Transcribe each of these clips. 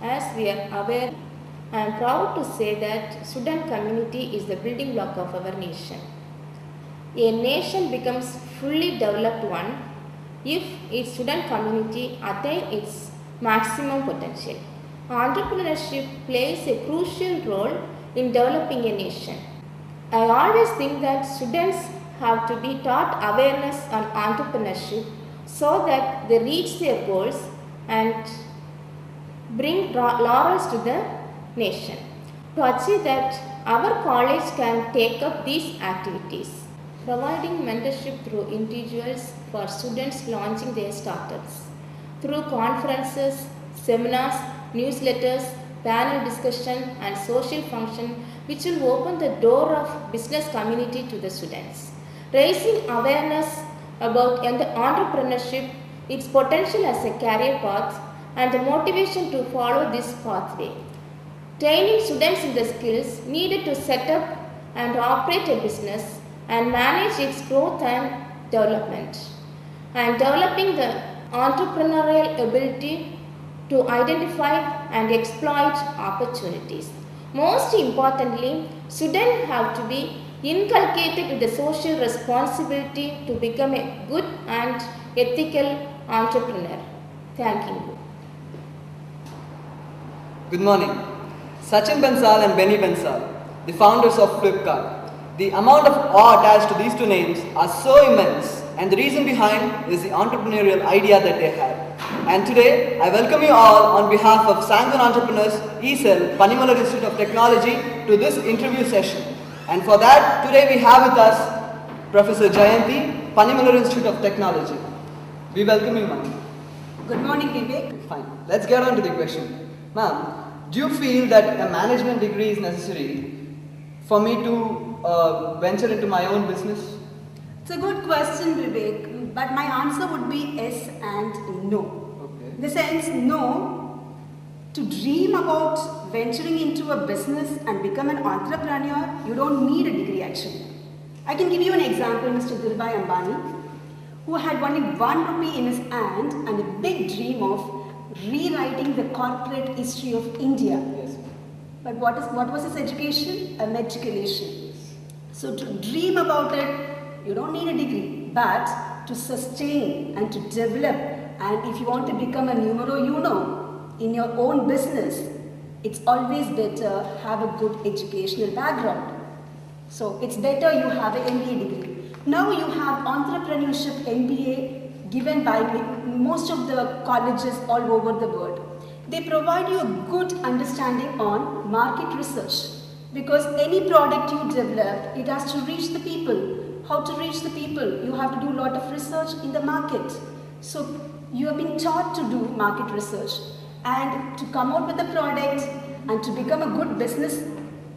As we are aware, I am proud to say that student community is the building block of our nation. A nation becomes fully developed one if its student community attain its maximum potential. Entrepreneurship plays a crucial role in developing a nation. I always think that students have to be taught awareness on entrepreneurship so that they reach their goals and bring laurels to the nation. To achieve that, our college can take up these activities, providing mentorship through individuals for students launching their startups, through conferences, seminars, newsletters, panel discussion and social function which will open the door of business community to the students. Raising awareness about entrepreneurship, its potential as a career path and the motivation to follow this pathway. Training students in the skills needed to set up and operate a business and manage its growth and development. And developing the entrepreneurial ability to identify and exploit opportunities. Most importantly, students have to be inculcated with the social responsibility to become a good and ethical entrepreneur. Thank you. Good morning. Sachin Bansal and Benny Bansal, the founders of Flipkart. The amount of awe attached to these two names are so immense, and the reason behind is the entrepreneurial idea that they had. And today, I welcome you all on behalf of Sanguine Entrepreneurs, ESEL, Panimalar Institute of Technology, to this interview session. And for that, today we have with us Professor Jayanti, Panimalar Institute of Technology. We welcome you, ma'am. Good morning, Vivek. Fine. Let's get on to the question. Ma'am, do you feel that a management degree is necessary for me to venture into my own business? It's a good question, Vivek, but my answer would be yes and no. Okay. In the sense, no, to dream about venturing into a business and become an entrepreneur, you don't need a degree actually. I can give you an example, Mr. Dhirubhai Ambani, who had only 1 rupee in his hand and a big dream of rewriting the corporate history of India. Yes. But what was his education? A matriculation. So to dream about it, you don't need a degree, but to sustain and to develop, and if you want to become a numero uno in your own business, it's always better have a good educational background. So it's better you have an MBA degree. Now you have entrepreneurship MBA given by most of the colleges all over the world. They provide you a good understanding on market research, because any product you develop, it has to reach the people. How to reach the people? You have to do a lot of research in the market. So you have been taught to do market research, and to come out with a product and to become a good business,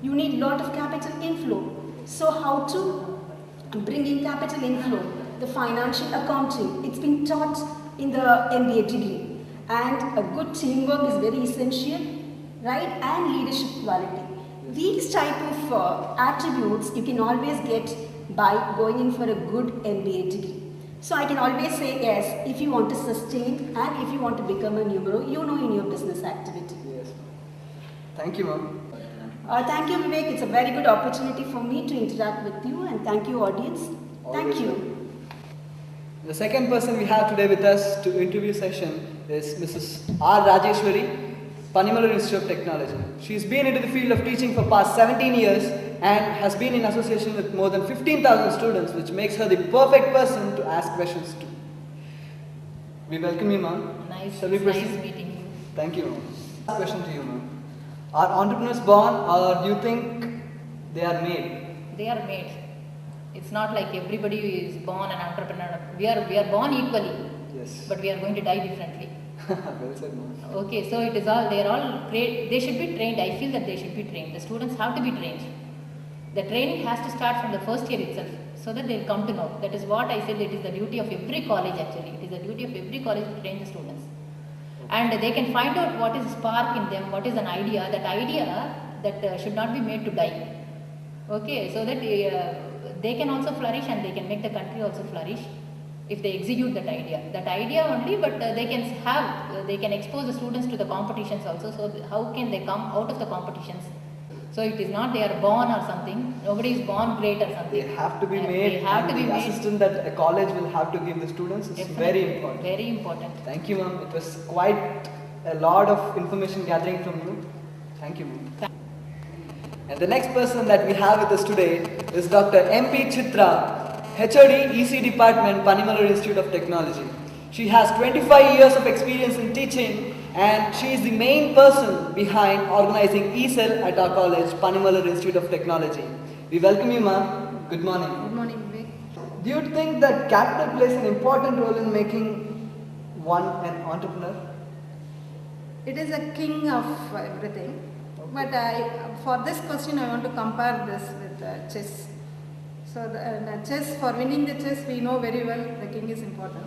you need a lot of capital inflow. So how to bring in capital inflow? The financial accounting, it's been taught in the MBA degree, and a good teamwork is very essential, right? And leadership quality. These type of attributes you can always get by going in for a good MBA degree. So I can always say yes if you want to sustain and if you want to become a numero uno in your business activity. Yes. Thank you, ma'am. Thank you, Vivek. It's a very good opportunity for me to interact with you, and thank you, audience. Thank you. The second person we have today with us to interview session is Mrs. R. Rajeshwari, Panimalar Institute of Technology. She's been into the field of teaching for past 17 years and has been in association with more than 15,000 students, which makes her the perfect person to ask questions to. We welcome you, ma'am. Nice meeting you. Thank you, ma'am. Last question to you, ma'am. Are entrepreneurs born, or do you think they are made? They are made. It's not like everybody is born an entrepreneur. We are born equally. Yes. But we are going to die differently. Well said, ma'am. Okay, so it is all, they are all great. They should be trained. I feel that they should be trained. The students have to be trained. The training has to start from the first year itself, so that they will come to know. That is what I said, it is the duty of every college actually. It is the duty of every college to train the students. And they can find out what is spark in them, what is an idea, that should not be made to die. Okay, so that they can also flourish and they can make the country also flourish. if they execute that idea only, but they can expose the students to the competitions also. So how can they come out of the competitions? So it is not they are born or something. Nobody is born great or something. They have to be And made, they have and to be the made. assistance that a college will have to give the students is Definitely, very important. Very important. Thank you, ma'am. It was quite a lot of information gathering from you. Thank you, ma'am. And the next person that we have with us today is Dr. M.P. Chitra, HOD EC Department, Panimalur Institute of Technology. She has 25 years of experience in teaching, and she is the main person behind organizing ECEL at our college, Panimalur Institute of Technology. We welcome you, ma'am. Good morning. Good morning, Vivek. Do you think that capital plays an important role in making one an entrepreneur? It is a king of everything. But for this question, I want to compare this with chess. So the chess, for winning the chess, we know very well the king is important.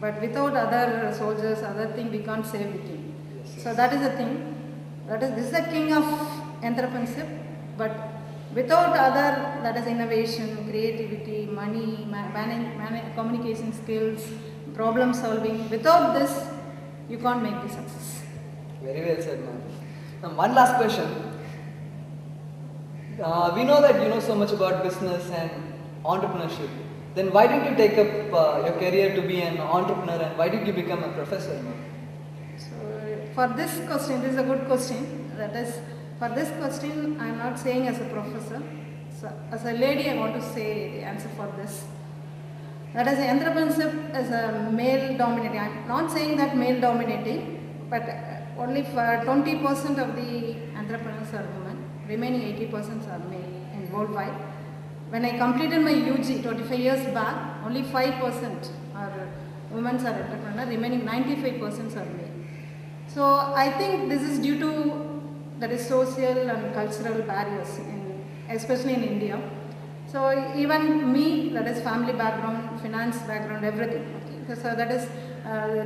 But without other soldiers, other thing, we can't save the king. So that is the thing. This is the king of entrepreneurship. But without other, that is innovation, creativity, money, communication skills, problem solving. Without this, you can't make the success. Very well said, ma'am. Now, one last question. We know that you know so much about business and entrepreneurship. Then why did you take up your career to be an entrepreneur, and why did you become a professor, ma'am? So for this question, this is a good question. That is, for this question, I am not saying as a professor. So as a lady, I want to say the answer for this. That is, entrepreneurship is a male dominating. I am not saying that male dominating, but only for 20% of the entrepreneurs are women. Remaining 80% are male in worldwide. When I completed my UG 25 years back, only 5% are women are entrepreneurs. Remaining 95% are male. So I think this is due to that is social and cultural barriers, especially in India. So even me, that is family background, finance background, everything. Okay. So that is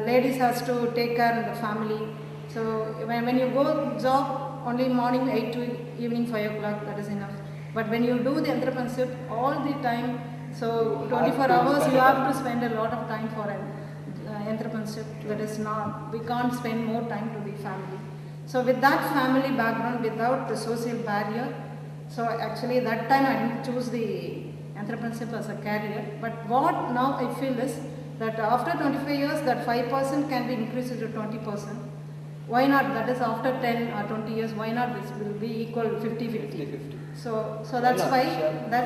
ladies has to take care of the family. So when you go job only morning 8 to evening 5 o'clock, that is enough. But when you do the entrepreneurship all the time, so 24 hours you have to spend a lot of time for an entrepreneurship. That is not, we can't spend more time to the family. So with that family background, without the social barrier, so actually that time I didn't choose the entrepreneurship as a career. But what now I feel is that after 25 years, that 5% can be increased to 20%. Why not? That is after 10 or 20 years, why not this will be equal 50-50? So that's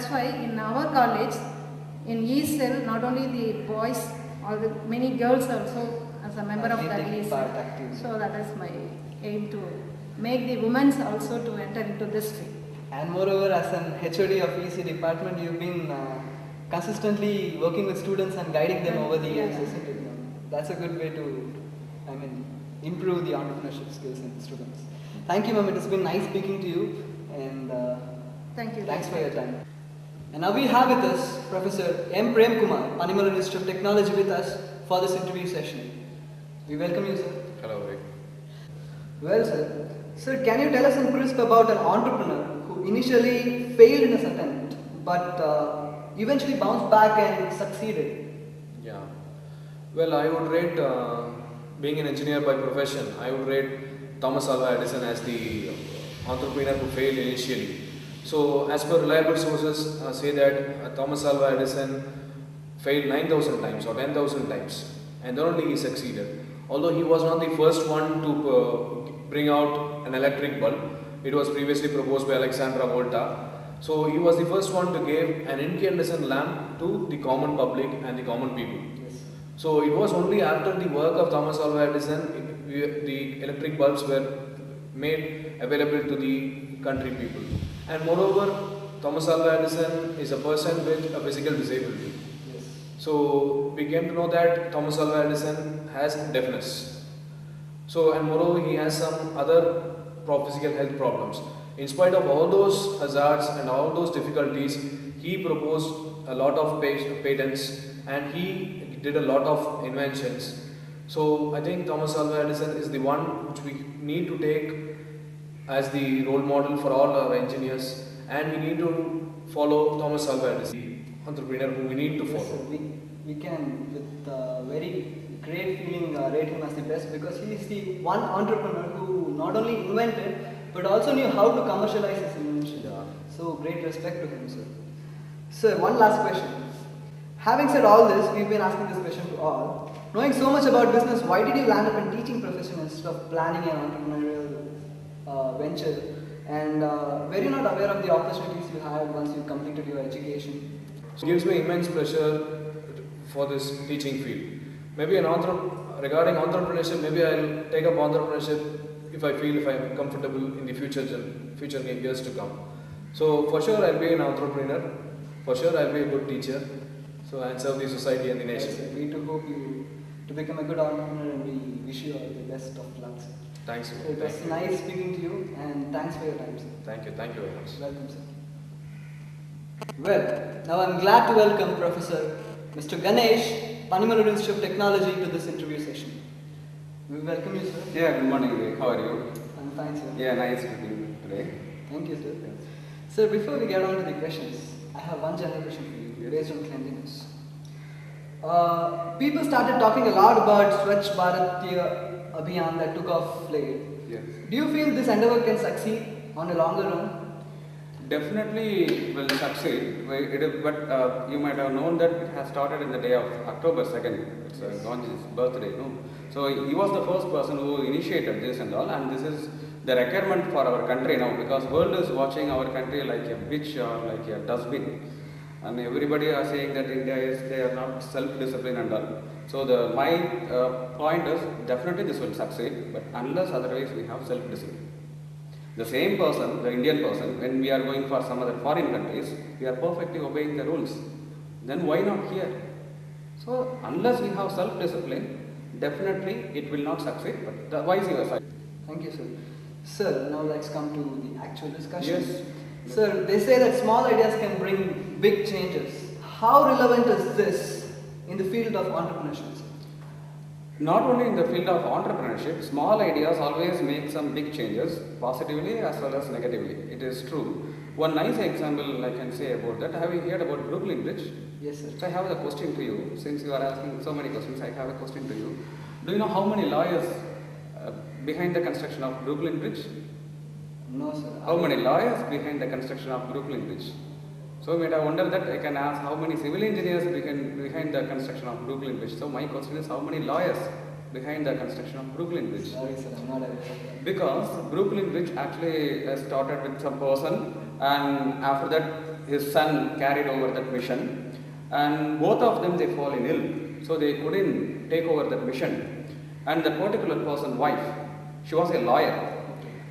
why in our college, in ECEL, not only the boys, all the many girls also as a member of that ECEL. So that is my aim, to make the women also to enter into this field. And moreover, as an HOD of EC department, you've been consistently working with students and guiding them over the years, isn't it? That's a good way to, improve the entrepreneurship skills in students. Thank you, ma'am. It has been nice speaking to you, and thank you. Thanks for your time. And now we have with us Professor M. Prem Kumar, Panimalur Institute of Technology, with us for this interview session. We welcome you, sir. Hello, Rick. Well, sir, can you tell us in brief about an entrepreneur who initially failed in his attempt, but eventually bounced back and succeeded? Yeah. Well, I would rate, being an engineer by profession, I would rate Thomas Alva Edison as the entrepreneur who failed initially. So, as per reliable sources say that Thomas Alva Edison failed 9,000 times or 10,000 times, and then only he succeeded. Although he was not the first one to bring out an electric bulb, it was previously proposed by Alexandra Volta. So he was the first one to give an incandescent lamp to the common public and the common people. So it was only after the work of Thomas Alva Edison the electric bulbs were made available to the country people. And moreover, Thomas Alva Edison is a person with a physical disability. So we came to know that Thomas Alva Edison has deafness. So, and moreover, he has some other physical health problems. In spite of all those hazards and all those difficulties, he proposed a lot of patents and he did a lot of inventions. So I think Thomas Alva Edison is the one which we need to take as the role model for all our engineers, and we need to follow Thomas Alva Edison, the entrepreneur who we need to follow. we can, with very great feeling, rate him as the best, because he is the one entrepreneur who not only invented but also knew how to commercialize his invention. Yeah. So great respect to him, sir. Sir, one last question. Having said all this, we've been asking this question to all. Knowing so much about business, why did you land up in teaching profession instead of planning an entrepreneurial venture? And were you not aware of the opportunities you had once you completed your education? It gives me immense pleasure for this teaching field. Maybe regarding entrepreneurship, maybe I'll take up entrepreneurship if I am comfortable in the future years to come. So for sure I'll be an entrepreneur. For sure I'll be a good teacher. So I'll serve the society and the nation. Yes, we too hope you to become a good entrepreneur, and we wish you all the best of luck, sir. Thanks. So it was nice speaking to you, and thanks for your time, sir. Thank you very much. Welcome, sir. Well, now I'm glad to welcome Professor Mr. Ganesh, Panimalur Institute of Technology, to this interview session. We welcome you, sir. Yeah, good morning, Vivek. How are you? I'm fine, sir. Yeah, nice meeting you today. Thank you, sir. Sir, before we get on to the questions, I have one general question for you, based on cleanliness. People started talking a lot about Swachh Bharat Abhiyan that took off late. Yes. Do you feel this endeavor can succeed on a longer run? Definitely will succeed, but you might have known that it has started in the day of October 2nd. It's Gandhi's birthday, no? So he was the first person who initiated this and all, and this is the requirement for our country now, because world is watching our country like a bitch or like a dustbin. And everybody are saying that they are not self-disciplined and all. So my point is, definitely this will succeed, but unless otherwise we have self-discipline. The same person, the Indian person, when we are going for some other foreign countries, we are perfectly obeying the rules. Then why not here? So unless we have self-discipline, definitely it will not succeed, but the vice versa. Thank you, sir. Sir, now let's come to the actual discussion. Yes. Sir, they say that small ideas can bring big changes. How relevant is this in the field of entrepreneurship, sir? Not only in the field of entrepreneurship, small ideas always make some big changes, positively as well as negatively. It is true. One nice example I can say about that, have you heard about Brooklyn Bridge? Yes, sir. So I have a question to you. Since you are asking so many questions, I have a question to you. Do you know how many lawyers behind the construction of Brooklyn Bridge? No, sir. How many lawyers behind the construction of Brooklyn Bridge? So you might have wondered that I can ask how many civil engineers behind the construction of Brooklyn Bridge. So my question is, how many lawyers behind the construction of Brooklyn Bridge? Sorry, sir, I'm not aware of that. Because Brooklyn Bridge actually started with some person, and after that his son carried over that mission, and both of them they fall ill, so they couldn't take over that mission. And the particular person's wife, she was a lawyer.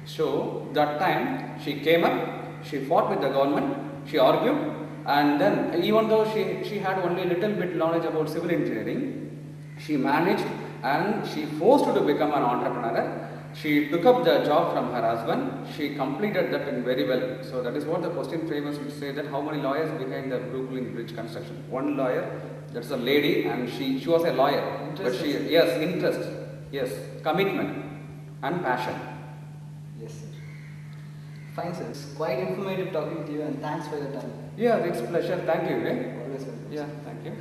So that time she came up, she fought with the government, she argued, and then even though she had only a little bit knowledge about civil engineering, she managed and she forced her to become an entrepreneur. She took up the job from her husband, she completed that in very well. So that is what the question famous would say, that how many lawyers behind the Brooklyn Bridge construction? One lawyer, that's a lady, and she was a lawyer. But she, yes, interest, yes, commitment and passion. Yes, sir. Fine, sir. It's quite informative talking to you, and thanks for your time. Yeah, it's a pleasure. Thank you. Always welcome. Yeah, thank you.